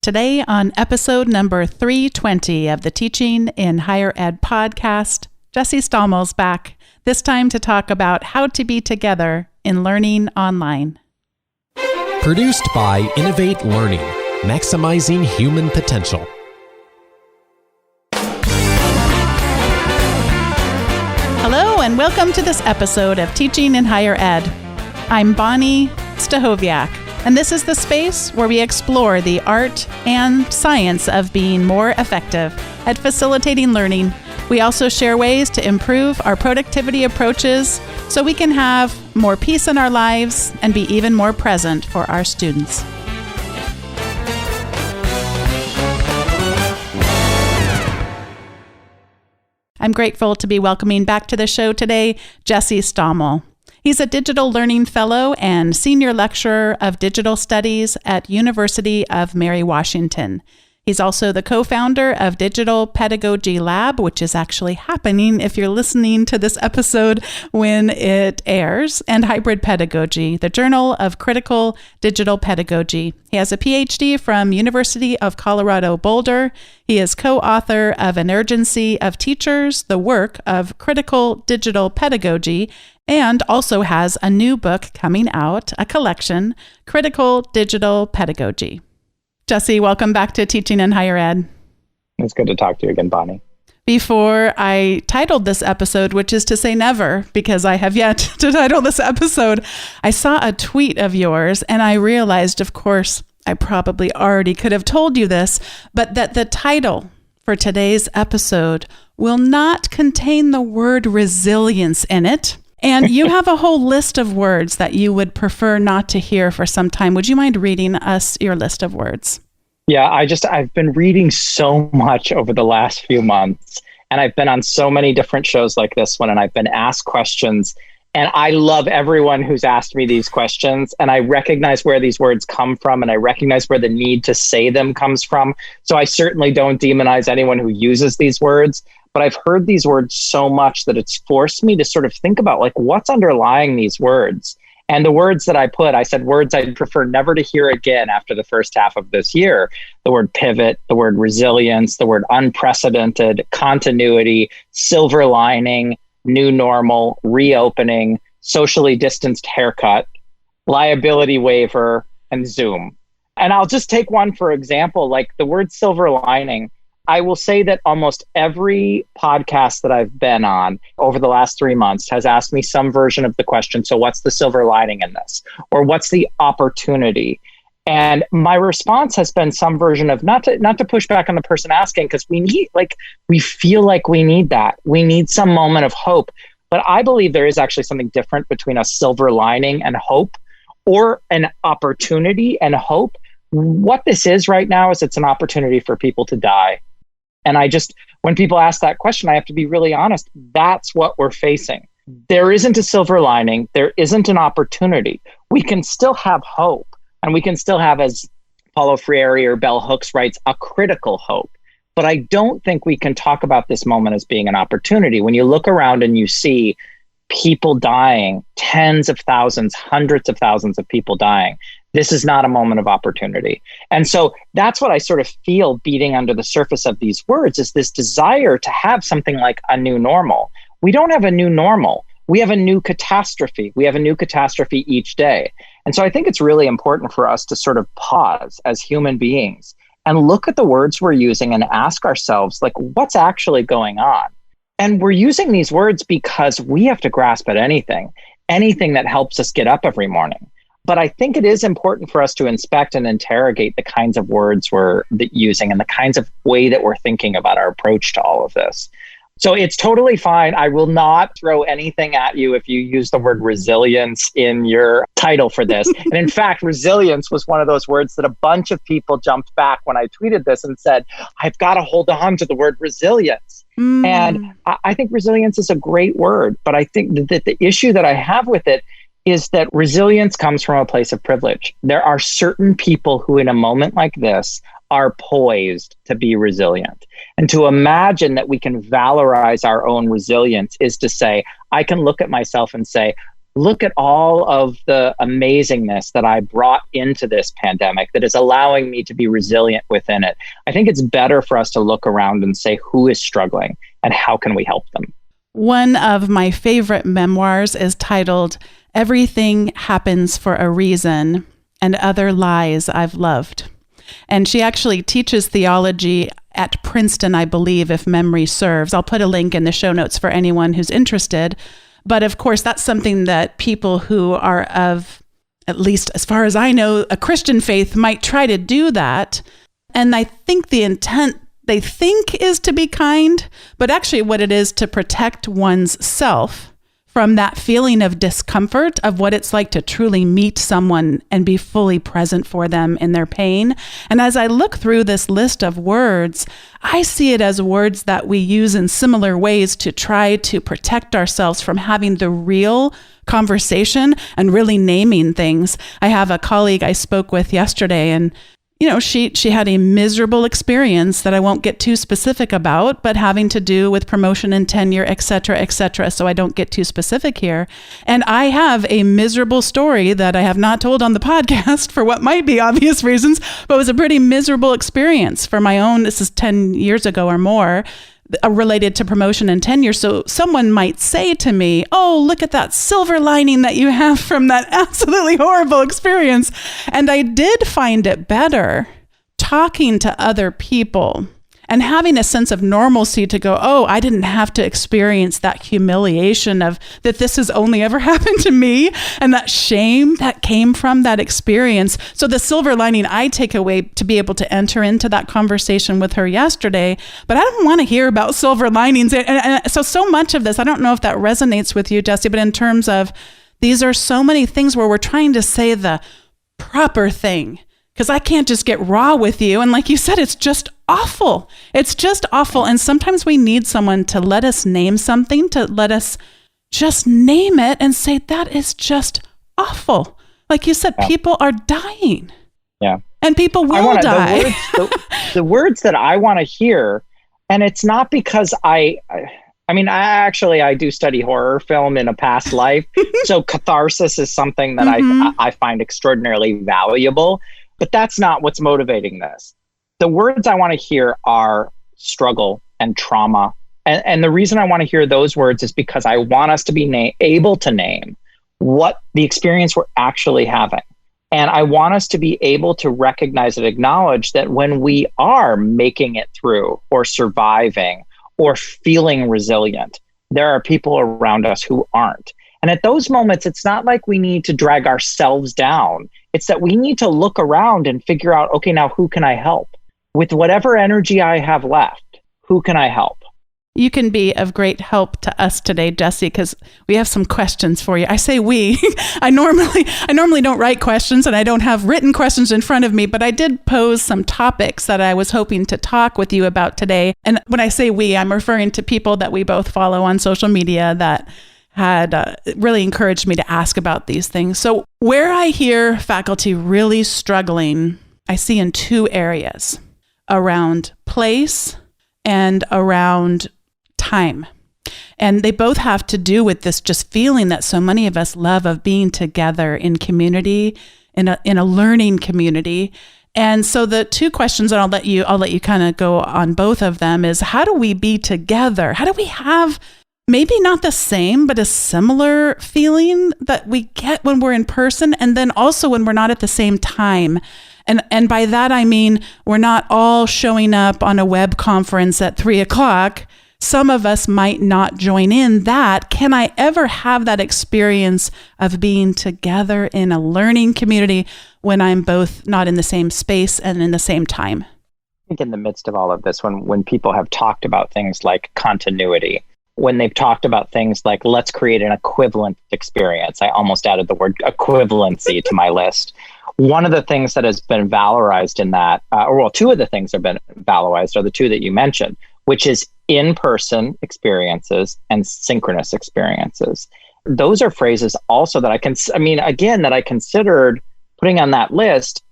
Today on episode number 320 of the Teaching in Higher Ed podcast, Jessie Stommel's back, this time to talk about how to be together in learning online. Produced by Innovate Learning, maximizing human potential. Hello and welcome to this episode of Teaching in Higher Ed. I'm Bonnie Stachowiak, and this is the space where we explore the art and science of being more effective at facilitating learning. We also share ways to improve our productivity approaches so we can have more peace in our lives and be even more present for our students. I'm grateful to be welcoming back to the show today, Jessie Stommel. He's a Digital Learning Fellow and Senior Lecturer of Digital Studies at University of Mary Washington. He's also the co-founder of Digital Pedagogy Lab, which is actually happening if you're listening to this episode when it airs, and Hybrid Pedagogy, the Journal of Critical Digital Pedagogy. He has a PhD from University of Colorado Boulder. He is co-author of An Urgency of Teachers, the Work of Critical Digital Pedagogy, and also has a new book coming out, a collection, Critical Digital Pedagogy. Jessie, welcome back to Teaching in Higher Ed. It's good to talk to you again, Bonnie. Before I titled this episode, which is to say never, because I have yet to title this episode, I saw a tweet of yours and I realized, of course, I probably already could have told you this, but that the title for today's episode will not contain the word resilience in it. And you have a whole list of words that you would prefer not to hear for some time. Would you mind reading us your list of words? Yeah, I've been reading so much over the last few months, and I've been on so many different shows like this one, and I've been asked questions, and I love everyone who's asked me these questions, and I recognize where these words come from, and I recognize where the need to say them comes from. So I certainly don't demonize anyone who uses these words. But I've heard these words so much that it's forced me to sort of think about like what's underlying these words. And the words that I said words I'd prefer never to hear again after the first half of this year. The word pivot, the word resilience, the word unprecedented, continuity, silver lining, new normal, reopening, socially distanced haircut, liability waiver, and Zoom. And I'll just take one for example, like the word silver lining. I will say that almost every podcast that I've been on over the last 3 months has asked me some version of the question, so what's the silver lining in this? Or what's the opportunity? And my response has been some version of not to push back on the person asking, because we feel like we need that. We need some moment of hope. But I believe there is actually something different between a silver lining and hope, or an opportunity and hope. What this is right now is it's an opportunity for people to die. And when people ask that question, I have to be really honest. That's what we're facing. There isn't a silver lining. There isn't an opportunity. We can still have hope. And we can still have, as Paulo Freire or Bell Hooks writes, a critical hope. But I don't think we can talk about this moment as being an opportunity. When you look around and you see people dying, tens of thousands, hundreds of thousands of people dying, this is not a moment of opportunity. And so that's what I sort of feel beating under the surface of these words, is this desire to have something like a new normal. We don't have a new normal. We have a new catastrophe. We have a new catastrophe each day. And so I think it's really important for us to sort of pause as human beings and look at the words we're using and ask ourselves, like, what's actually going on? And we're using these words because we have to grasp at anything that helps us get up every morning. But I think it is important for us to inspect and interrogate the kinds of words we're using and the kinds of way that we're thinking about our approach to all of this. So it's totally fine. I will not throw anything at you if you use the word resilience in your title for this. And in fact, resilience was one of those words that a bunch of people jumped back when I tweeted this and said, I've got to hold on to the word resilience. And I think resilience is a great word, but I think that the issue that I have with it is that resilience comes from a place of privilege. There are certain people who in a moment like this are poised to be resilient. And to imagine that we can valorize our own resilience is to say, I can look at myself and say, look at all of the amazingness that I brought into this pandemic that is allowing me to be resilient within it. I think it's better for us to look around and say, who is struggling and how can we help them? One of my favorite memoirs is titled Everything Happens for a Reason and Other Lies I've Loved. And she actually teaches theology at Princeton, I believe, if memory serves. I'll put a link in the show notes for anyone who's interested. But of course, that's something that people who are of, at least as far as I know, a Christian faith might try to do that. And I think the intent they think is to be kind, but actually what it is to protect one's self from that feeling of discomfort of what it's like to truly meet someone and be fully present for them in their pain. And as I look through this list of words, I see it as words that we use in similar ways to try to protect ourselves from having the real conversation and really naming things. I have a colleague I spoke with yesterday, and she had a miserable experience that I won't get too specific about, but having to do with promotion and tenure, et cetera, so I don't get too specific here. And I have a miserable story that I have not told on the podcast for what might be obvious reasons, but it was a pretty miserable experience for my own, this is 10 years ago or more, related to promotion and tenure. So someone might say to me, oh, look at that silver lining that you have from that absolutely horrible experience. And I did find it better talking to other people and having a sense of normalcy to go, oh, I didn't have to experience that humiliation of that this has only ever happened to me, and that shame that came from that experience. So the silver lining I take away to be able to enter into that conversation with her yesterday, but I don't want to hear about silver linings. And so much of this, I don't know if that resonates with you, Jesse, but in terms of these are so many things where we're trying to say the proper thing, because I can't just get raw with you. And like you said, it's just awful. It's just awful. And sometimes we need someone to let us name something, to let us just name it and say, that is just awful. Like you said, people are dying. Yeah. And people will die. The words that I want to hear, and it's not because I do study horror film in a past life. So catharsis is something that I find extraordinarily valuable. But that's not what's motivating this. The words I want to hear are struggle and trauma. And the reason I want to hear those words is because I want us to be able to name what the experience we're actually having. And I want us to be able to recognize and acknowledge that when we are making it through or surviving or feeling resilient, there are people around us who aren't. And at those moments, it's not like we need to drag ourselves down. It's that we need to look around and figure out, okay, now who can I help? With whatever energy I have left, who can I help? You can be of great help to us today, Jesse, because we have some questions for you. I say we. I normally don't write questions, and I don't have written questions in front of me, but I did pose some topics that I was hoping to talk with you about today. And when I say we, I'm referring to people that we both follow on social media that had really encouraged me to ask about these things. So where I hear faculty really struggling, I see in two areas, around place and around time. And they both have to do with this just feeling that so many of us love of being together in community, in a learning community. And so the two questions, and I'll let you kind of go on both of them, is how do we be together? How do we have maybe not the same, but a similar feeling that we get when we're in person, and then also when we're not at the same time? And by that, I mean, we're not all showing up on a web conference at 3:00. Some of us might not join in that. Can I ever have that experience of being together in a learning community when I'm both not in the same space and in the same time? I think in the midst of all of this, when people have talked about things like continuity, when they've talked about things like, let's create an equivalent experience. I almost added the word equivalency to my list. One of the things that has been valorized in that, two of the things that have been valorized are the two that you mentioned, which is in-person experiences and synchronous experiences. Those are phrases also that I considered putting on that list,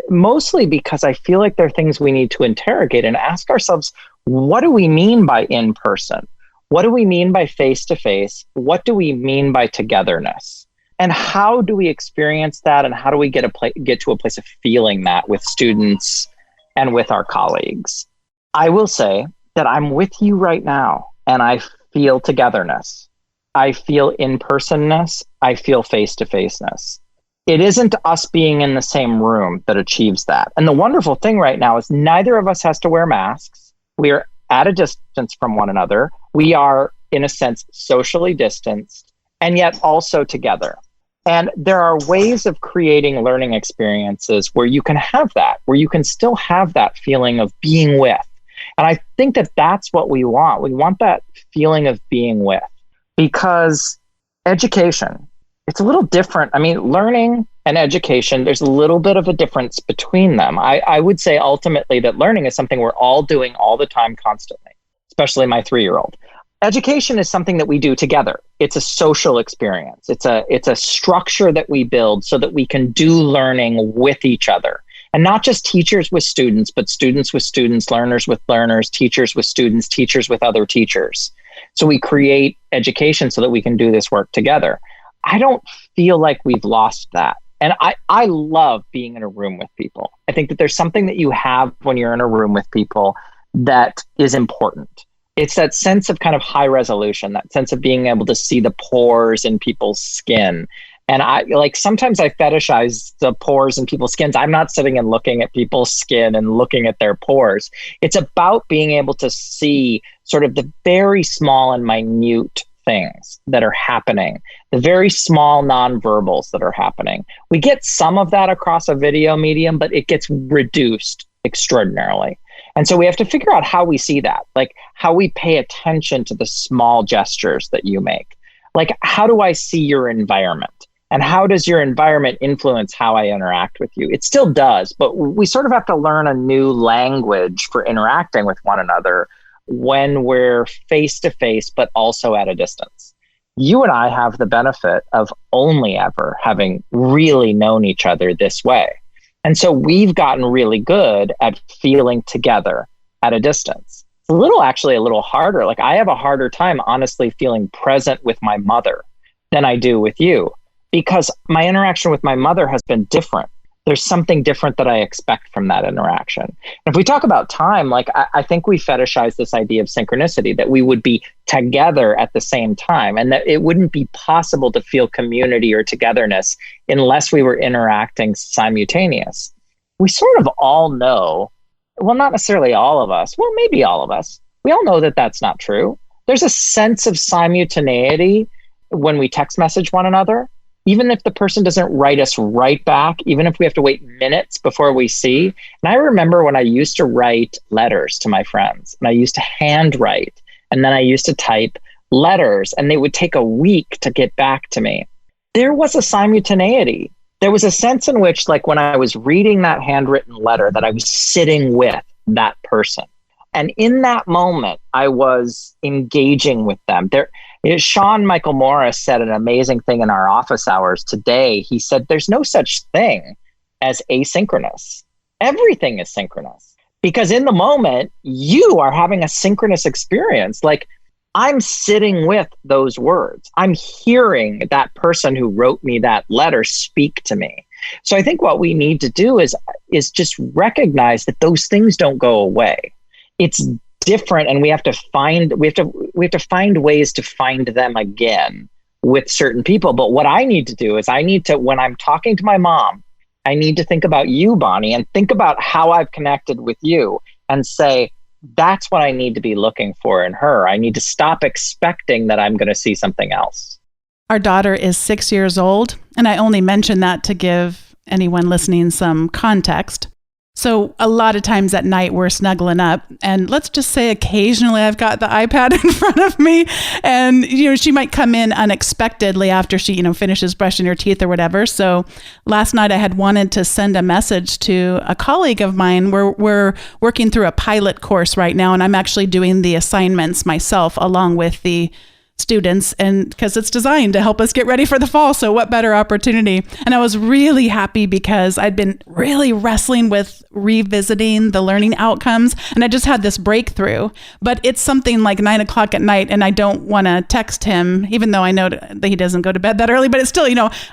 mostly because I feel like they're things we need to interrogate and ask ourselves, what do we mean by in-person? What do we mean by face-to-face? What do we mean by togetherness? And how do we experience that? And how do we get to a place of feeling that with students and with our colleagues? I will say that I'm with you right now, and I feel togetherness. I feel in-personness. I feel face-to-faceness. It isn't us being in the same room that achieves that. And the wonderful thing right now is neither of us has to wear masks. We are at a distance from one another. We are, in a sense, socially distanced, and yet also together. And there are ways of creating learning experiences where you can have that, where you can still have that feeling of being with. And I think that that's what we want. We want that feeling of being with, because education, it's a little different. I mean, learning and education, there's a little bit of a difference between them. I would say ultimately that learning is something we're all doing all the time, constantly, especially my 3-year-old. Education is something that we do together. It's a social experience. It's a structure that we build so that we can do learning with each other. And not just teachers with students, but students with students, learners with learners, teachers with students, teachers with other teachers. So we create education so that we can do this work together. I don't feel like we've lost that. And I love being in a room with people. I think that there's something that you have when you're in a room with people that is important. It's that sense of kind of high resolution, that sense of being able to see the pores in people's skin. And sometimes I fetishize the pores in people's skins. I'm not sitting and looking at people's skin and looking at their pores. It's about being able to see sort of the very small and minute things that are happening, the very small nonverbals that are happening. We get some of that across a video medium, but it gets reduced extraordinarily. And so we have to figure out how we see that, like how we pay attention to the small gestures that you make. Like, how do I see your environment? And how does your environment influence how I interact with you? It still does, but we sort of have to learn a new language for interacting with one another when we're face to face, but also at a distance. You and I have the benefit of only ever having really known each other this way. And so we've gotten really good at feeling together at a distance. It's actually a little harder. Like, I have a harder time, honestly, feeling present with my mother than I do with you, because my interaction with my mother has been different. There's something different that I expect from that interaction. And if we talk about time, like I think we fetishize this idea of synchronicity, that we would be together at the same time, and that it wouldn't be possible to feel community or togetherness unless we were interacting simultaneous. We sort of all know, well, not necessarily all of us, well, maybe all of us. We all know that that's not true. There's a sense of simultaneity when we text message one another. Even if the person doesn't write us right back, even if we have to wait minutes before we see. And I remember when I used to write letters to my friends, and I used to handwrite, and then I used to type letters, and they would take a week to get back to me. There was a simultaneity. There was a sense in which, like, when I was reading that handwritten letter, that I was sitting with that person. And in that moment, I was engaging with them. Sean Michael Morris said an amazing thing in our office hours today. He said, there's no such thing as asynchronous. Everything is synchronous, because in the moment, you are having a synchronous experience. Like, I'm sitting with those words. I'm hearing that person who wrote me that letter speak to me. So I think what we need to do is just recognize that those things don't go away. It's different, and we have to find ways to find them again with certain people. But what I need to do is when I'm talking to my mom, I need to think about you, Bonnie, and think about how I've connected with you, and say, that's what I need to be looking for in her. I need to stop expecting that I'm going to see something else. Our daughter is 6 years old, and I only mention that to give anyone listening some context. So a lot of times at night we're snuggling up, and let's just say occasionally I've got the iPad in front of me, and she might come in unexpectedly after she finishes brushing her teeth or whatever. So last night I had wanted to send a message to a colleague of mine. We're working through a pilot course right now, and I'm actually doing the assignments myself along with the students, and because it's designed to help us get ready for the fall. So what better opportunity? And I was really happy because I'd been really wrestling with revisiting the learning outcomes, and I just had this breakthrough. But it's something like 9 o'clock at night, and I don't want to text him, even though I know that he doesn't go to bed that early. But it's still,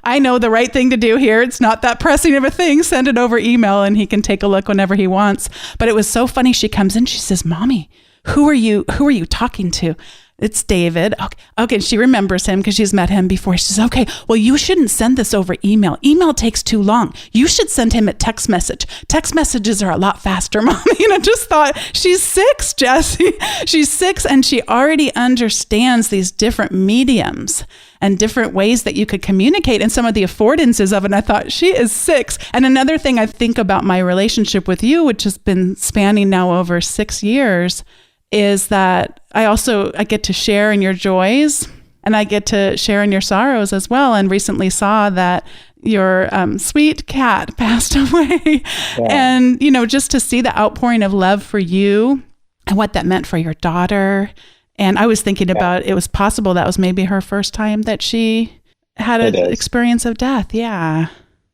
I know the right thing to do here. It's not that pressing of a thing. Send it over email, and he can take a look whenever he wants. But it was so funny. She comes in, she says, "Mommy, who are you talking to?" It's David. Okay. She remembers him because she's met him before. She says, "Okay, well, you shouldn't send this over email. Email takes too long. You should send him a text message. Text messages are a lot faster, Mommy." And I just thought, she's 6, Jessie. She's 6, and she already understands these different mediums and different ways that you could communicate and some of the affordances of it. And I thought, she is 6. And another thing I think about my relationship with you, which has been spanning now over 6 years, is that I get to share in your joys, and I get to share in your sorrows as well. And recently saw that your sweet cat passed away. Yeah. And, just to see the outpouring of love for you and what that meant for your daughter. And I was thinking about, it was possible that was maybe her first time that she had an experience of death. Yeah.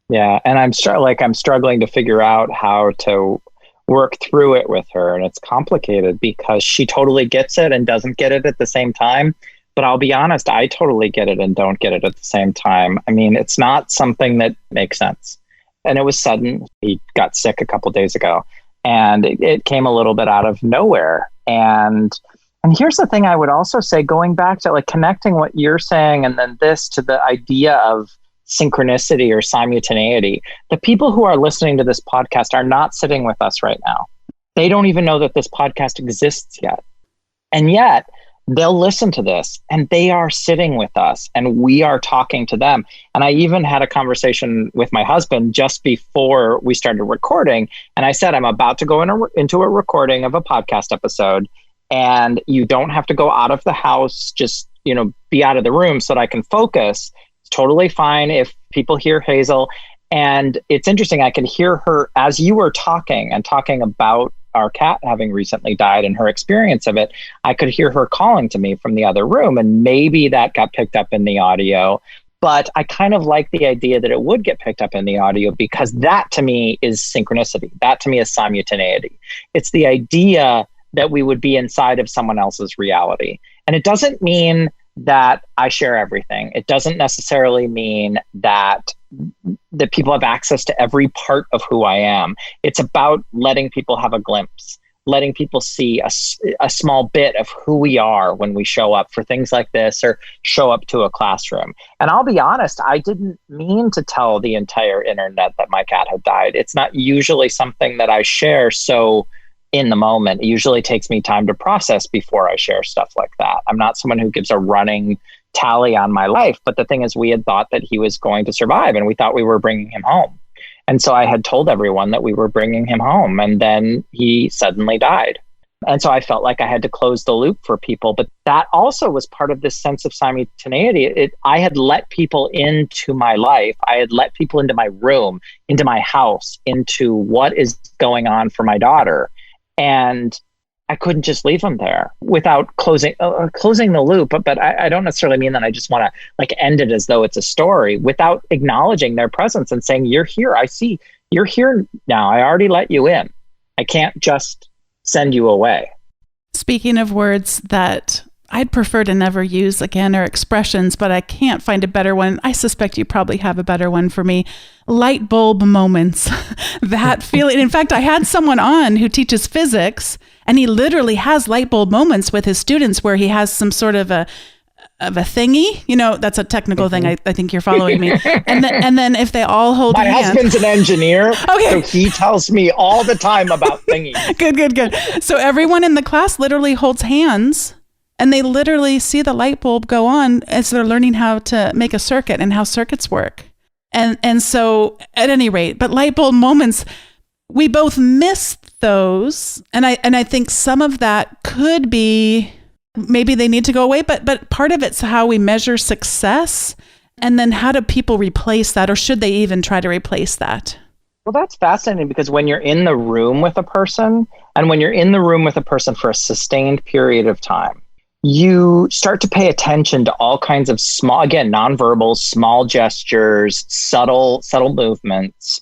Yeah. And I'm struggling to figure out how to work through it with her. And it's complicated because she totally gets it and doesn't get it at the same time. But I'll be honest, I totally get it and don't get it at the same time. I mean, it's not something that makes sense. And it was sudden. He got sick a couple of days ago, and it came a little bit out of nowhere. And here's the thing I would also say, going back to connecting what you're saying and then this to the idea of synchronicity or simultaneity. The people who are listening to this podcast are not sitting with us right now. They don't even know that this podcast exists yet. And yet they'll listen to this and they are sitting with us and we are talking to them. And I even had a conversation with my husband just before we started recording. And I said, I'm about to go into a recording of a podcast episode, and you don't have to go out of the house, just, be out of the room so that I can focus. Totally fine if people hear Hazel. And it's interesting, I can hear her as you were talking about our cat having recently died and her experience of it. I could hear her calling to me from the other room, and maybe that got picked up in the audio. But I kind of like the idea that it would get picked up in the audio, because that to me is synchronicity. That to me is simultaneity. It's the idea that we would be inside of someone else's reality. And it doesn't mean that I share everything. It doesn't necessarily mean that people have access to every part of who I am. It's about letting people have a glimpse, letting people see a small bit of who we are when we show up for things like this or show up to a classroom. And I'll be honest, I didn't mean to tell the entire internet that my cat had died. It's not usually something that I share so in the moment. It usually takes me time to process before I share stuff like that. I'm not someone who gives a running tally on my life, but the thing is, we had thought that he was going to survive and we thought we were bringing him home. And so I had told everyone that we were bringing him home, and then he suddenly died. And so I felt like I had to close the loop for people, but that also was part of this sense of simultaneity. I had let people into my life. I had let people into my room, into my house, into what is going on for my daughter. And I couldn't just leave them there without closing the loop. But I don't necessarily mean that I just want to end it as though it's a story, without acknowledging their presence and saying, you're here. I see you're here now. I already let you in. I can't just send you away. Speaking of words that I'd prefer to never use again, or expressions, but I can't find a better one. I suspect you probably have a better one for me. Light bulb moments. That feeling. In fact, I had someone on who teaches physics, and he literally has light bulb moments with his students where he has some sort of a thingy. That's a technical thing. I think you're following me. And then if they all hold my hands. husband's an engineer, okay. So he tells me all the time about thingies. Good. So everyone in the class literally holds hands. And they literally see the light bulb go on as they're learning how to make a circuit and how circuits work. And so at any rate, but light bulb moments, we both missed those. And I think some of that could be, maybe they need to go away, but part of it's how we measure success. And then how do people replace that? Or should they even try to replace that? Well, that's fascinating, because when you're in the room with a person, and when you're in the room with a person for a sustained period of time, you start to pay attention to all kinds of small, again, nonverbal, small gestures, subtle movements.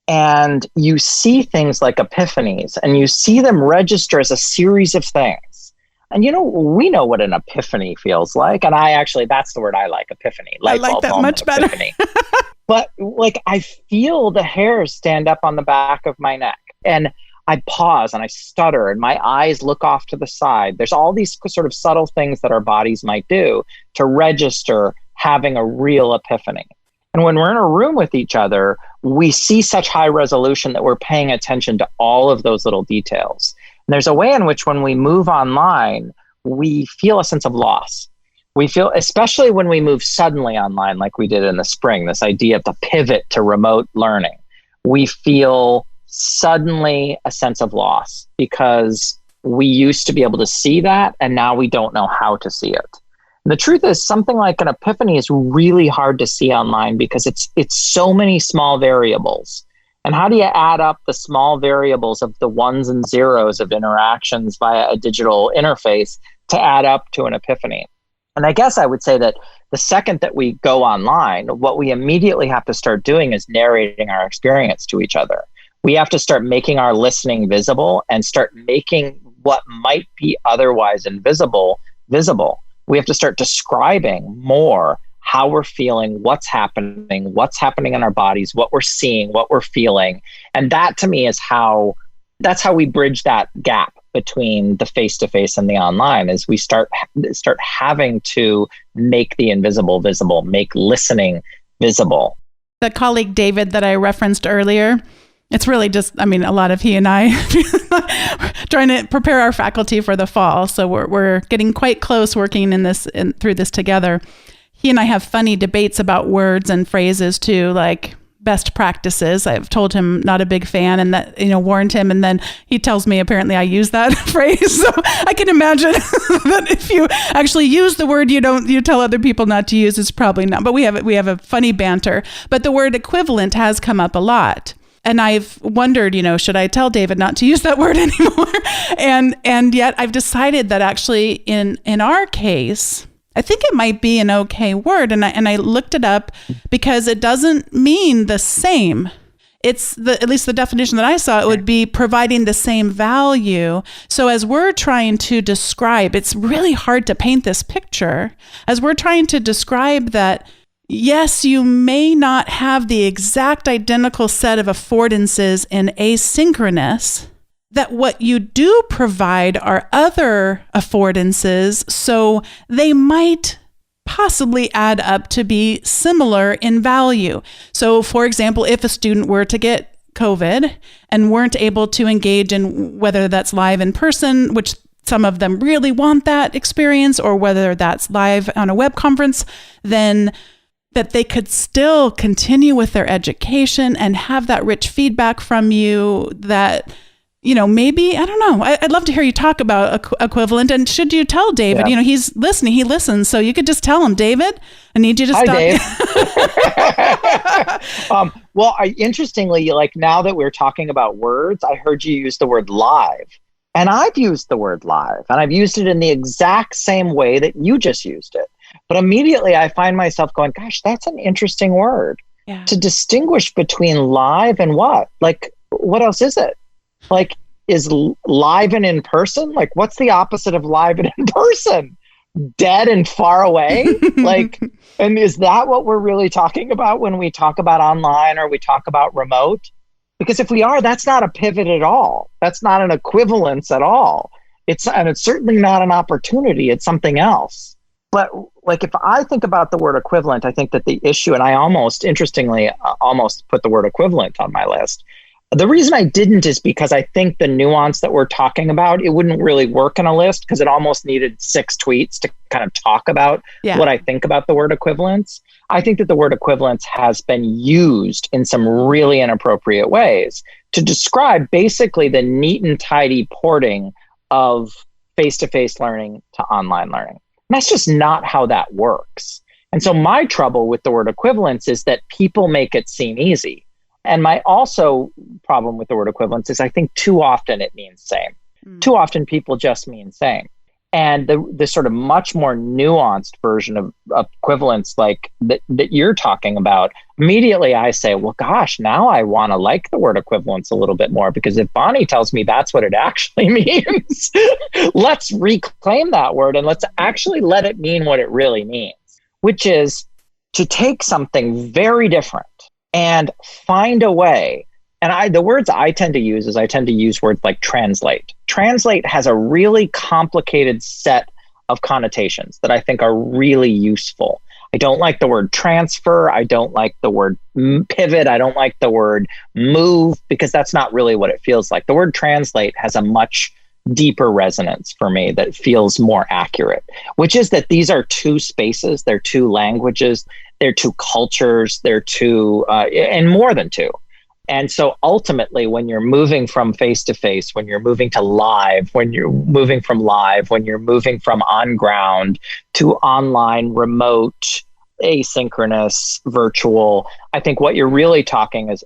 And you see things like epiphanies, and you see them register as a series of things. And, we know what an epiphany feels like. And that's the word I like, epiphany. I like that much better. But I feel the hairs stand up on the back of my neck, and I pause and I stutter and my eyes look off to the side. There's all these sort of subtle things that our bodies might do to register having a real epiphany. And when we're in a room with each other, we see such high resolution that we're paying attention to all of those little details. And there's a way in which when we move online, we feel a sense of loss. We feel, especially when we move suddenly online, like we did in the spring, this idea of the pivot to remote learning, we feel suddenly a sense of loss because we used to be able to see that and now we don't know how to see it. And the truth is, something like an epiphany is really hard to see online because it's so many small variables. And how do you add up the small variables of the ones and zeros of interactions via a digital interface to add up to an epiphany? And I guess I would say that the second that we go online, what we immediately have to start doing is narrating our experience to each other. We have to start making our listening visible and start making what might be otherwise invisible visible. We have to start describing more how we're feeling, what's happening in our bodies, what we're seeing, what we're feeling. And that to me is that's how we bridge that gap between the face-to-face and the online, is we start having to make the invisible visible, make listening visible. The colleague David that I referenced earlier, it's really just, a lot of he and I trying to prepare our faculty for the fall. So we're getting quite close working through this together. He and I have funny debates about words and phrases too, like best practices. I've told him not a big fan and that, warned him. And then he tells me apparently I use that phrase. So I can imagine that if you actually use the word you tell other people not to use, it's probably not. But we have a funny banter. But the word equivalent has come up a lot. And I've wondered, should I tell David not to use that word anymore? And yet I've decided that actually in our case, I think it might be an okay word. And I looked it up because it doesn't mean the same. It's at least the definition that I saw, it would be providing the same value. So as we're trying to describe, it's really hard to paint this picture. As we're trying to describe that, yes, you may not have the exact identical set of affordances in asynchronous, that what you do provide are other affordances, so they might possibly add up to be similar in value. So, for example, if a student were to get COVID and weren't able to engage in whether that's live in person, which some of them really want that experience, or whether that's live on a web conference, then that they could still continue with their education and have that rich feedback from you that, maybe, I don't know. I'd love to hear you talk about equivalent. And should you tell David, Yeah. He's listening, he listens. So you could just tell him, David, I need you to stop. Hi, Dave. Interestingly, now that we're talking about words, I heard you use the word live. And I've used the word live, and I've used it in the exact same way that you just used it. But immediately I find myself going, gosh, that's an interesting word. Yeah. To distinguish between live and what? What else is it? Is live and in person? What's the opposite of live and in person? Dead and far away? And is that what we're really talking about when we talk about online or we talk about remote? Because if we are, that's not a pivot at all. That's not an equivalence at all. It's certainly not an opportunity. It's something else. But if I think about the word equivalent, I think that the issue, and I interestingly put the word equivalent on my list. The reason I didn't is because I think the nuance that we're talking about, it wouldn't really work in a list because it almost needed 6 tweets to kind of talk about what I think about the word equivalence. I think that the word equivalence has been used in some really inappropriate ways to describe basically the neat and tidy porting of face-to-face learning to online learning. And that's just not how that works. And so my trouble with the word equivalence is that people make it seem easy. And my also problem with the word equivalence is I think too often it means same. Too often people just mean same. And the sort of much more nuanced version of equivalence like that you're talking about, immediately I say, well, gosh, now I want to like the word equivalence a little bit more, because if Bonnie tells me that's what it actually means, let's reclaim that word and let's actually let it mean what it really means, which is to take something very different and find a way. And the words I tend to use is I tend to use words like translate. Translate has a really complicated set of connotations that I think are really useful. I don't like the word transfer. I don't like the word pivot. I don't like the word move, because that's not really what it feels like. The word translate has a much deeper resonance for me that feels more accurate, which is that these are two spaces, they're two languages, they're two cultures, they're two, and more than two. And so ultimately, when you're moving from face to face, when you're moving to live, when you're moving from live, when you're moving from on ground to online, remote, asynchronous, virtual, I think what you're really talking is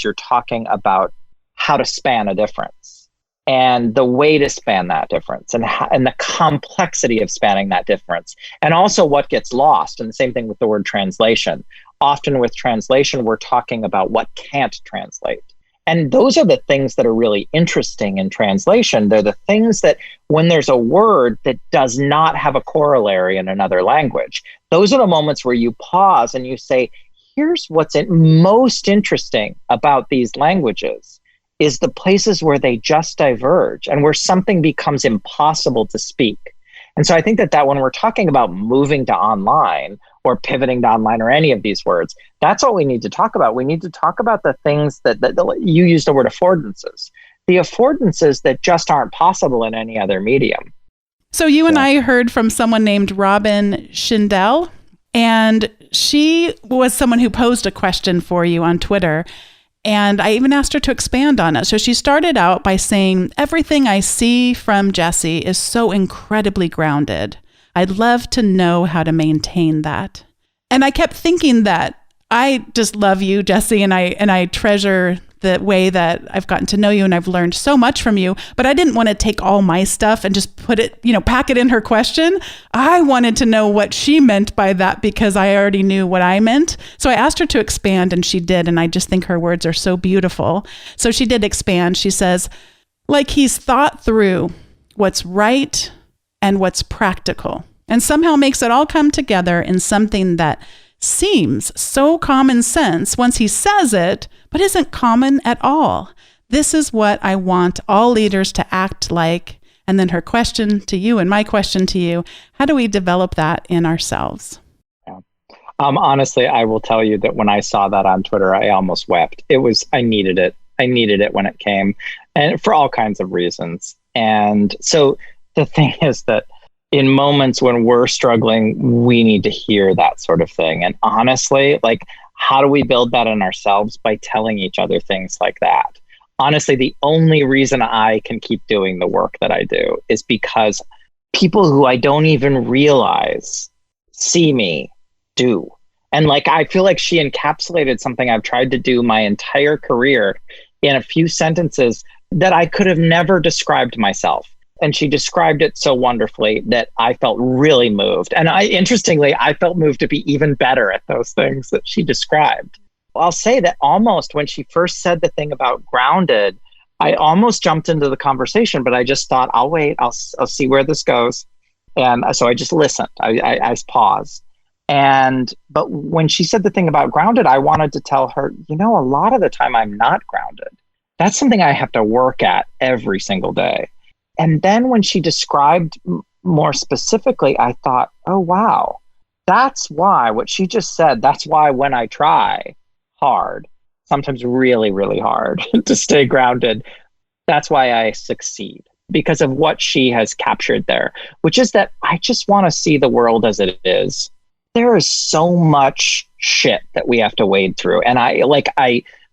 you're talking about how to span a difference and the way to span that difference and the complexity of spanning that difference. And also what gets lost. And the same thing with the word translation. Often with translation, we're talking about what can't translate. And those are the things that are really interesting in translation. They're the things that when there's a word that does not have a corollary in another language, those are the moments where you pause and you say, here's what's most interesting about these languages is the places where they just diverge and where something becomes impossible to speak. And so I think that when we're talking about moving to online or pivoting to online or any of these words, that's what we need to talk about. We need to talk about the things that you used the word affordances, the affordances that just aren't possible in any other medium. So you and I heard from someone named Robin Schindel, and she was someone who posed a question for you on Twitter. And I even asked her to expand on it. So she started out by saying, everything I see from Jessie is so incredibly grounded. I'd love to know how to maintain that. And I kept thinking that I just love you, Jessie, and I treasure the way that I've gotten to know you, and I've learned so much from you, but I didn't want to take all my stuff and just put it, pack it in her question. I wanted to know what she meant by that because I already knew what I meant. So I asked her to expand, and she did, and I just think her words are so beautiful. So she did expand. She says, like he's thought through what's right and what's practical, and somehow makes it all come together in something that seems so common sense once he says it, but isn't common at all. This is what I want all leaders to act like. And then her question to you and my question to you, how do we develop that in ourselves? Yeah. Honestly, I will tell you that when I saw that on Twitter, I almost wept. I needed it. I needed it when it came, and for all kinds of reasons. And so the thing is that in moments when we're struggling, we need to hear that sort of thing. And honestly, how do we build that in ourselves? By telling each other things like that. Honestly, the only reason I can keep doing the work that I do is because people who I don't even realize see me do. And I feel like she encapsulated something I've tried to do my entire career in a few sentences that I could have never described myself. And she described it so wonderfully that I felt really moved. And interestingly, I felt moved to be even better at those things that she described. I'll say that almost when she first said the thing about grounded, I almost jumped into the conversation, but I just thought, I'll wait, I'll see where this goes. And so I just listened. I paused. But when she said the thing about grounded, I wanted to tell her, a lot of the time I'm not grounded. That's something I have to work at every single day. And then when she described more specifically, I thought, oh, wow, that's why what she just said, that's why when I try hard, sometimes really, really hard to stay grounded, that's why I succeed, because of what she has captured there, which is that I just want to see the world as it is. There is so much shit that we have to wade through. And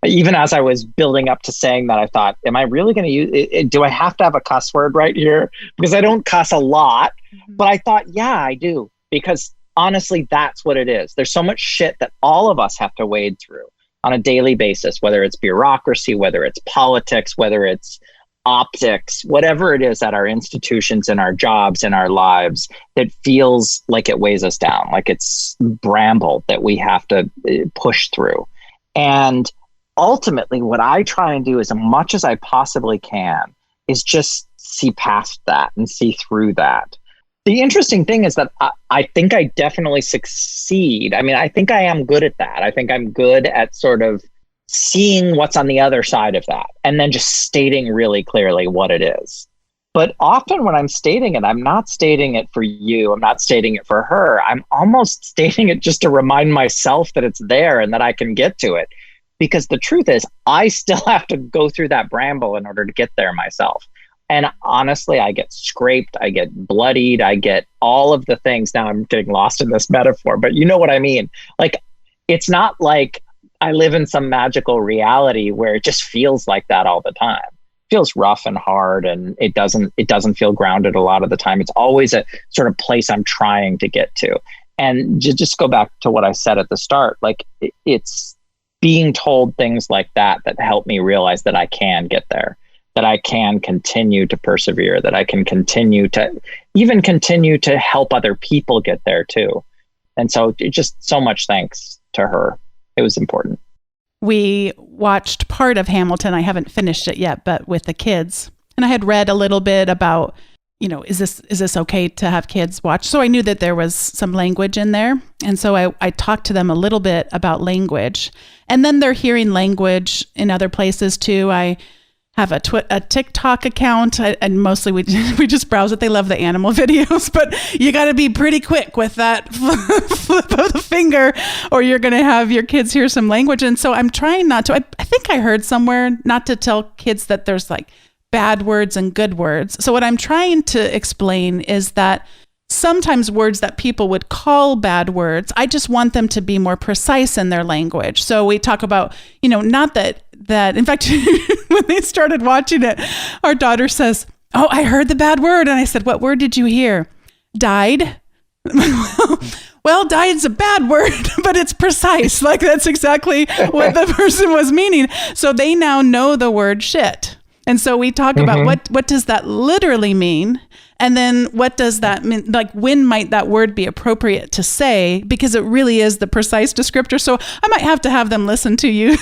even as I was building up to saying that, I thought, am I really going to use it? Do I have to have a cuss word right here? Because I don't cuss a lot. Mm-hmm. But I thought, yeah, I do. Because honestly, that's what it is. There's so much shit that all of us have to wade through on a daily basis, whether it's bureaucracy, whether it's politics, whether it's optics, whatever it is at our institutions, in our jobs, in our lives, that feels like it weighs us down, like it's bramble that we have to push through. And ultimately, what I try and do as much as I possibly can is just see past that and see through that. The interesting thing is that I think I definitely succeed. I mean, I think I am good at that. I think I'm good at sort of seeing what's on the other side of that and then just stating really clearly what it is. But often when I'm stating it, I'm not stating it for you. I'm not stating it for her. I'm almost stating it just to remind myself that it's there and that I can get to it. Because the truth is, I still have to go through that bramble in order to get there myself. And honestly, I get scraped, I get bloodied, I get all of the things. Now I'm getting lost in this metaphor, but you know what I mean? Like, it's not like I live in some magical reality where it just feels like that all the time. It feels rough and hard, and it doesn't feel grounded a lot of the time. It's always a sort of place I'm trying to get to. And just go back to what I said at the start, like it's being told things like that help me realize that I can get there, that I can continue to persevere, that I can continue to help other people get there too. And so just so much thanks to her. It was important. We watched part of Hamilton. I haven't finished it yet, but with the kids. And I had read a little bit about, is this okay to have kids watch? So I knew that there was some language in there. And so I talked to them a little bit about language. And then they're hearing language in other places too. I have a TikTok account, and mostly we just browse it. They love the animal videos, but you got to be pretty quick with that flip of the finger, or you're going to have your kids hear some language. And so I'm trying not to. I think I heard somewhere not to tell kids that there's like bad words and good words. So what I'm trying to explain is that sometimes words that people would call bad words, I just want them to be more precise in their language. So we talk about, not that, in fact, when they started watching it, our daughter says, "Oh, I heard the bad word." And I said, "What word did you hear?" "Died." Well, died's a bad word, but it's precise. Like that's exactly what the person was meaning. So they now know the word shit. And so we talk about what does that literally mean? And then what does that mean? Like, when might that word be appropriate to say? Because it really is the precise descriptor. So I might have to have them listen to you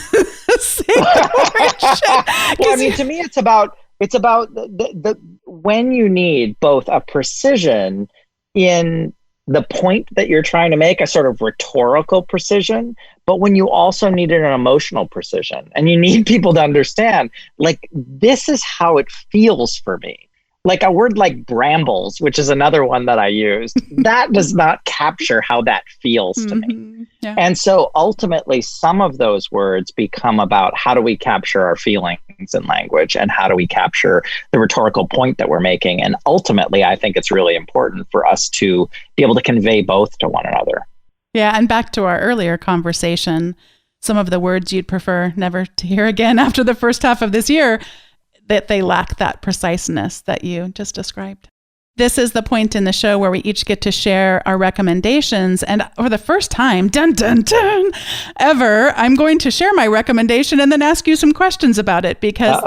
say the word shit. Well, I mean, to me, it's about the when you need both a precision in the point that you're trying to make, a sort of rhetorical precision, but when you also need an emotional precision, and you need people to understand, like, this is how it feels for me. Like a word like brambles, which is another one that I used, that does not capture how that feels to me. Yeah. And so ultimately, some of those words become about how do we capture our feelings in language, and how do we capture the rhetorical point that we're making. And ultimately, I think it's really important for us to be able to convey both to one another. Yeah. And back to our earlier conversation, some of the words you'd prefer never to hear again after the first half of this year, that they lack that preciseness that you just described. This is the point in the show where we each get to share our recommendations. And for the first time, dun, dun, dun, ever, I'm going to share my recommendation and then ask you some questions about it, because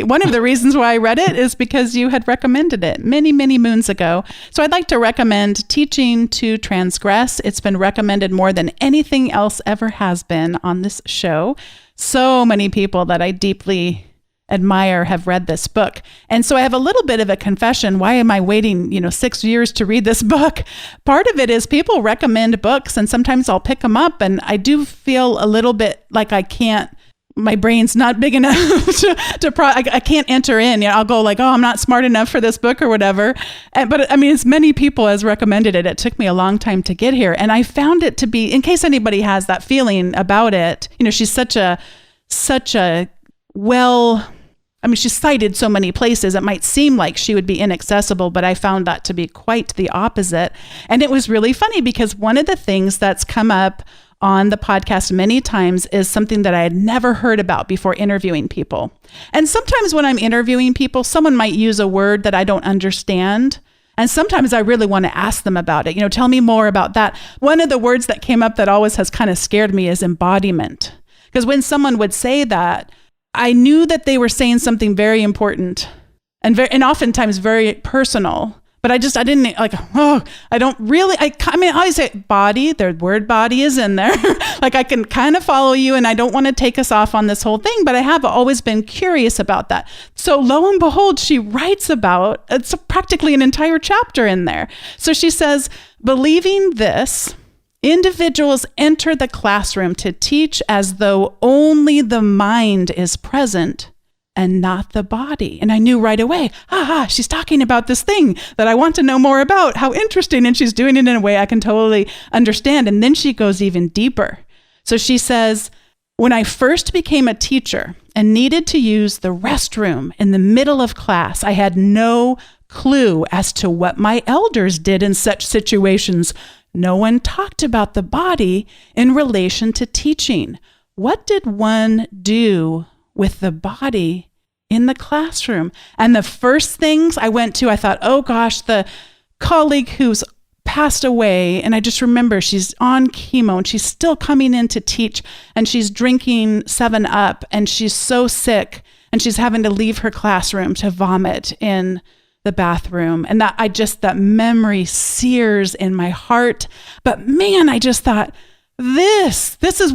one of the reasons why I read it is because you had recommended it many, many moons ago. So I'd like to recommend Teaching to Transgress. It's been recommended more than anything else ever has been on this show. So many people that I deeply admire have read this book. And so I have a little bit of a confession. Why am I waiting, 6 years to read this book? Part of it is people recommend books, and sometimes I'll pick them up, and I do feel a little bit like I can't, my brain's not big enough I can't enter in. I'll go like, I'm not smart enough for this book or whatever. But I mean, as many people as recommended it, it took me a long time to get here. And I found it to be, in case anybody has that feeling about it, she's such a she's cited so many places, it might seem like she would be inaccessible, but I found that to be quite the opposite. And it was really funny because one of the things that's come up on the podcast many times is something that I had never heard about before interviewing people. And sometimes when I'm interviewing people, someone might use a word that I don't understand. And sometimes I really want to ask them about it. Tell me more about that. One of the words that came up that always has kind of scared me is embodiment. Because when someone would say that, I knew that they were saying something very important and oftentimes very personal. But I didn't like, I don't really, I mean, I always say body, the word body is in there. Like I can kind of follow you, and I don't want to take us off on this whole thing, but I have always been curious about that. So lo and behold, she writes about, it's practically an entire chapter in there. So she says, believing this, individuals enter the classroom to teach as though only the mind is present and not the body. And I knew right away, she's talking about this thing that I want to know more about. How interesting. And she's doing it in a way I can totally understand. And then she goes even deeper. So she says, when I first became a teacher and needed to use the restroom in the middle of class, I had no clue as to what my elders did in such situations. No one talked about the body in relation to teaching. What did one do with the body in the classroom? And the first things I went to, I thought, oh gosh, the colleague who's passed away. And I just remember she's on chemo and she's still coming in to teach, and she's drinking 7-Up, and she's so sick, and she's having to leave her classroom to vomit in the bathroom. And that memory sears in my heart. But man, I just thought, this is,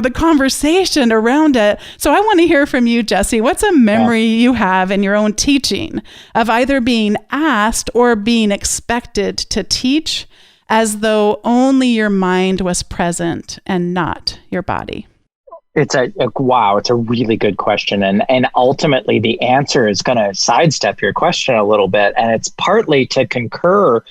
the conversation around it. So I want to hear from you, Jesse. What's a memory you have in your own teaching of either being asked or being expected to teach as though only your mind was present and not your body? It's a really good question. And ultimately the answer is going to sidestep your question a little bit. And it's partly to concur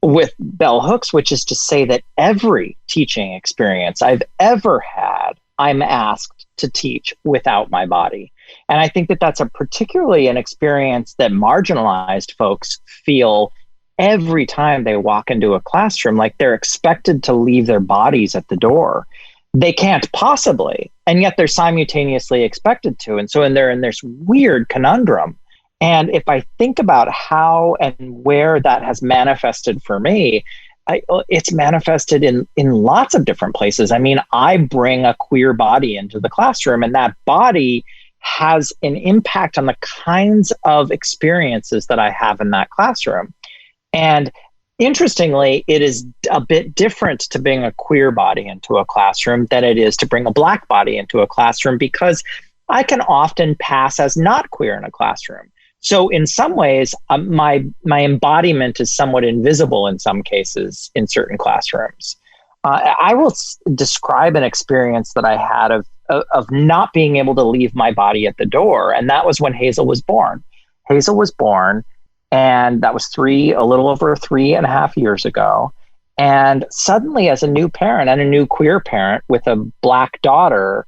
with Bell Hooks, which is to say that every teaching experience I've ever had, I'm asked to teach without my body. And I think that that's particularly an experience that marginalized folks feel every time they walk into a classroom, like they're expected to leave their bodies at the door. They can't possibly, and yet they're simultaneously expected to. And so they're in this weird conundrum. And if I think about how and where that has manifested for me, it's manifested in lots of different places. I mean, I bring a queer body into the classroom, and that body has an impact on the kinds of experiences that I have in that classroom. And interestingly, it is a bit different to bring a queer body into a classroom than it is to bring a Black body into a classroom, because I can often pass as not queer in a classroom. So in some ways, my embodiment is somewhat invisible in some cases in certain classrooms. I will describe an experience that I had of not being able to leave my body at the door. And that was when Hazel was born. Hazel was born, and that was a little over 3.5 years ago. And suddenly, as a new parent and a new queer parent with a Black daughter,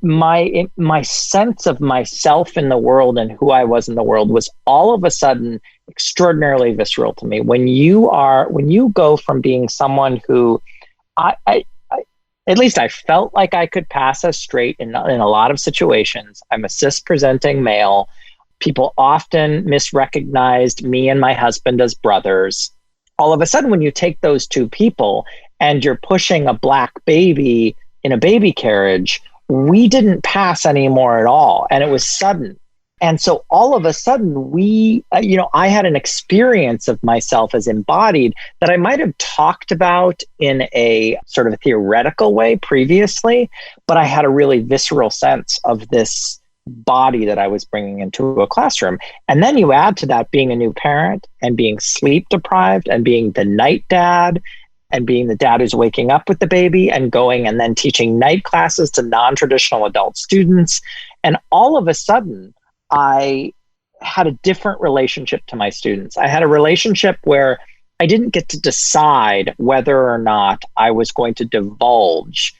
my sense of myself in the world and who I was in the world was all of a sudden extraordinarily visceral to me. When you go from being someone who at least I felt like I could pass as straight in a lot of situations. I'm a cis-presenting male. People often misrecognized me and my husband as brothers. All of a sudden, when you take those two people and you're pushing a Black baby in a baby carriage, we didn't pass anymore at all. And it was sudden. And so all of a sudden I had an experience of myself as embodied that I might have talked about in a sort of a theoretical way previously, but I had a really visceral sense of this body that I was bringing into a classroom. And then you add to that being a new parent and being sleep deprived and being the night dad and being the dad who's waking up with the baby and going and then teaching night classes to non-traditional adult students. And all of a sudden, I had a different relationship to my students. I had a relationship where I didn't get to decide whether or not I was going to divulge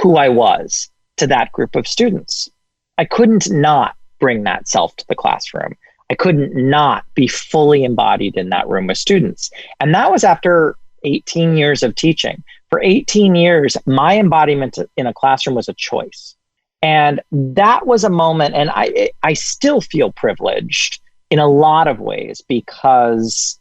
who I was to that group of students. I couldn't not bring that self to the classroom. I couldn't not be fully embodied in that room with students. And that was after 18 years of teaching. For 18 years, my embodiment in a classroom was a choice. And that was a moment, and I still feel privileged in a lot of ways because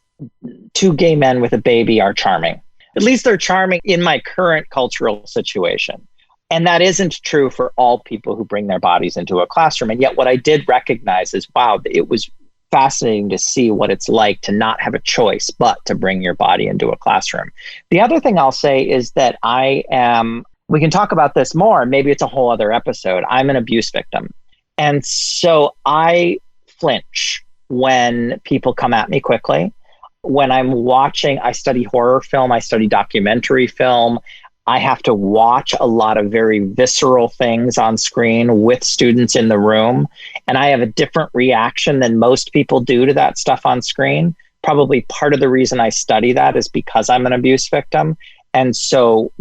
two gay men with a baby are charming. At least they're charming in my current cultural situation. And that isn't true for all people who bring their bodies into a classroom. And yet what I did recognize is, wow, it was fascinating to see what it's like to not have a choice but to bring your body into a classroom. The other thing I'll say is that we can talk about this more, maybe it's a whole other episode. I'm an abuse victim. And so I flinch when people come at me quickly. When I'm watching, I study horror film, I study documentary film. I have to watch a lot of very visceral things on screen with students in the room. And I have a different reaction than most people do to that stuff on screen. Probably part of the reason I study that is because I'm an abuse victim. And so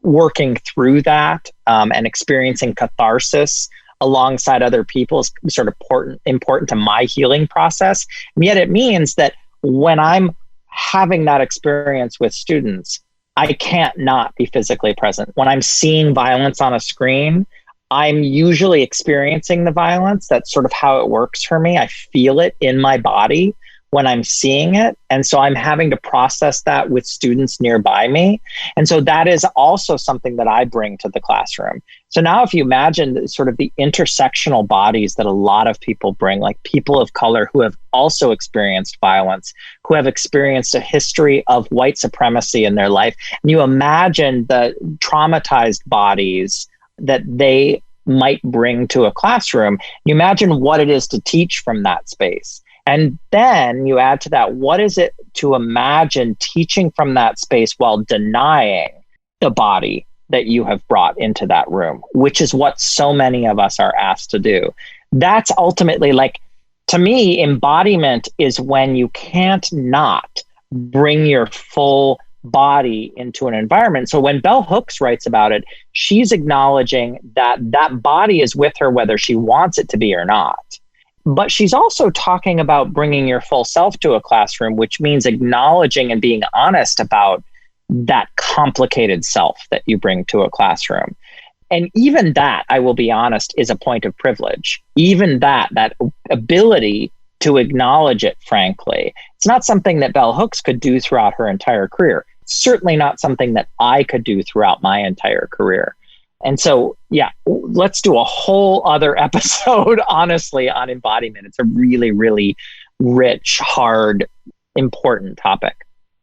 working through that and experiencing catharsis alongside other people is sort of important to my healing process. And yet it means that when I'm having that experience with students, I can't not be physically present. When I'm seeing violence on a screen, I'm usually experiencing the violence. That's sort of how it works for me. I feel it in my body when I'm seeing it. And so I'm having to process that with students nearby me. And so that is also something that I bring to the classroom. So now if you imagine sort of the intersectional bodies that a lot of people bring, like people of color who have also experienced violence, who have experienced a history of white supremacy in their life, and you imagine the traumatized bodies that they might bring to a classroom, you imagine what it is to teach from that space. And then you add to that, what is it to imagine teaching from that space while denying the body that you have brought into that room, which is what so many of us are asked to do. That's ultimately, like, to me, embodiment is when you can't not bring your full body into an environment. So when Bell Hooks writes about it, she's acknowledging that that body is with her whether she wants it to be or not. But she's also talking about bringing your full self to a classroom, which means acknowledging and being honest about that complicated self that you bring to a classroom. And even that, I will be honest, is a point of privilege. Even that ability to acknowledge it, frankly, it's not something that Bell Hooks could do throughout her entire career. It's certainly not something that I could do throughout my entire career. And so, yeah, let's do a whole other episode, honestly, on embodiment. It's a really, really rich, hard, important topic.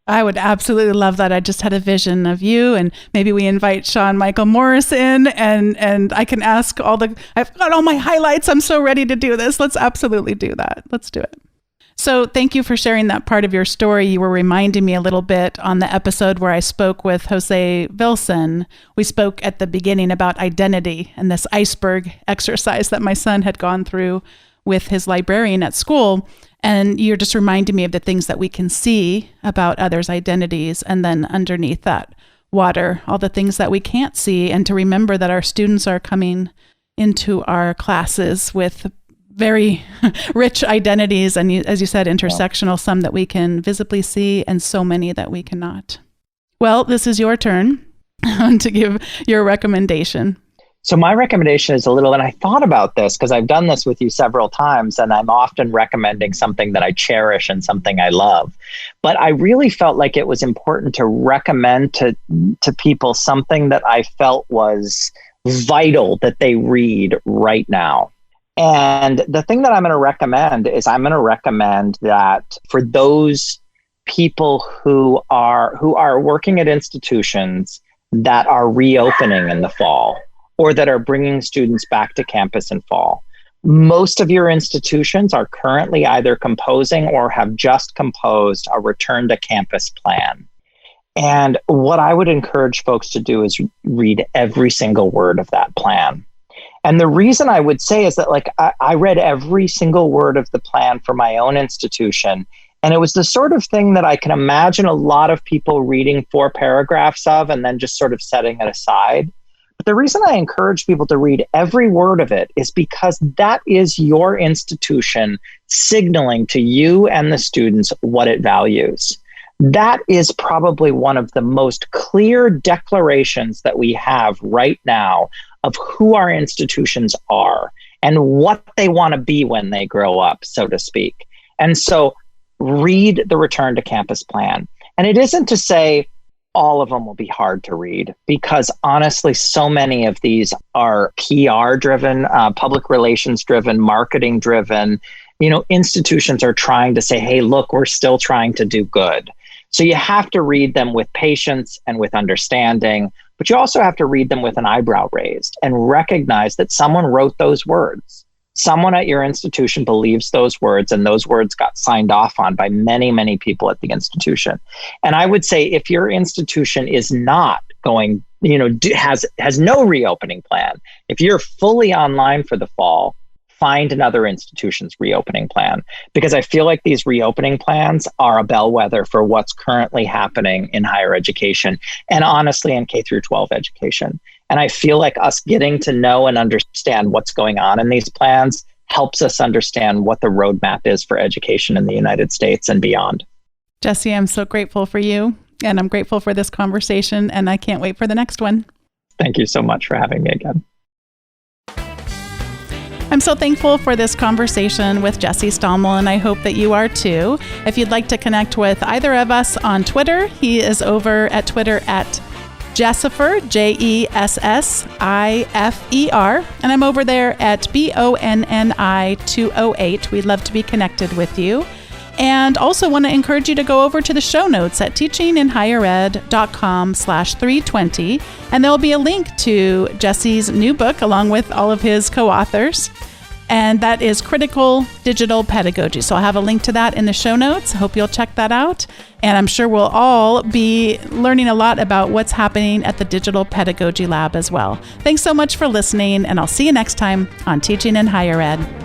I would absolutely love that. I just had a vision of you, and maybe we invite Sean Michael Morris in, and I can ask I've got all my highlights. I'm so ready to do this. Let's absolutely do that. Let's do it. So thank you for sharing that part of your story. You were reminding me a little bit on the episode where I spoke with Jose Vilson. We spoke at the beginning about identity and this iceberg exercise that my son had gone through with his librarian at school. And you're just reminding me of the things that we can see about others' identities, and then underneath that water, all the things that we can't see, and to remember that our students are coming into our classes with very rich identities, and as you said, intersectional, some that we can visibly see and so many that we cannot. Well, this is your turn to give your recommendation. So my recommendation is and I thought about this because I've done this with you several times, and I'm often recommending something that I cherish and something I love. But I really felt like it was important to recommend to people something that I felt was vital that they read right now. And the thing that I'm going to recommend is that for those people who are working at institutions that are reopening in the fall, or that are bringing students back to campus in fall. Most of your institutions are currently either composing or have just composed a return to campus plan. And what I would encourage folks to do is read every single word of that plan. And the reason I would say is that, like, I read every single word of the plan for my own institution. And it was the sort of thing that I can imagine a lot of people reading 4 paragraphs of and then just sort of setting it aside. But the reason I encourage people to read every word of it is because that is your institution signaling to you and the students what it values. That is probably one of the most clear declarations that we have right now of who our institutions are and what they want to be when they grow up, so to speak. And so read the Return to Campus plan. And it isn't to say, all of them will be hard to read because honestly, so many of these are PR driven, public relations driven, marketing driven. Institutions are trying to say, hey, look, we're still trying to do good. So you have to read them with patience and with understanding, but you also have to read them with an eyebrow raised and recognize that someone wrote those words. Someone at your institution believes those words, and those words got signed off on by many, many people at the institution. And I would say if your institution is not going, has no reopening plan, if you're fully online for the fall, find another institution's reopening plan, because I feel like these reopening plans are a bellwether for what's currently happening in higher education and honestly in K through 12 education. And I feel like us getting to know and understand what's going on in these plans helps us understand what the roadmap is for education in the United States and beyond. Jesse, I'm so grateful for you, and I'm grateful for this conversation, and I can't wait for the next one. Thank you so much for having me again. I'm so thankful for this conversation with Jesse Stommel, and I hope that you are too. If you'd like to connect with either of us on Twitter, he is over at Twitter at Jessifer, Jessifer, and I'm over there at BONNI208. We'd love to be connected with you. And also want to encourage you to go over to the show notes at teachinginhighered.com/320. And there'll be a link to Jesse's new book along with all of his co-authors. And that is Critical Digital Pedagogy. So I'll have a link to that in the show notes. Hope you'll check that out. And I'm sure we'll all be learning a lot about what's happening at the Digital Pedagogy Lab as well. Thanks so much for listening, and I'll see you next time on Teaching in Higher Ed.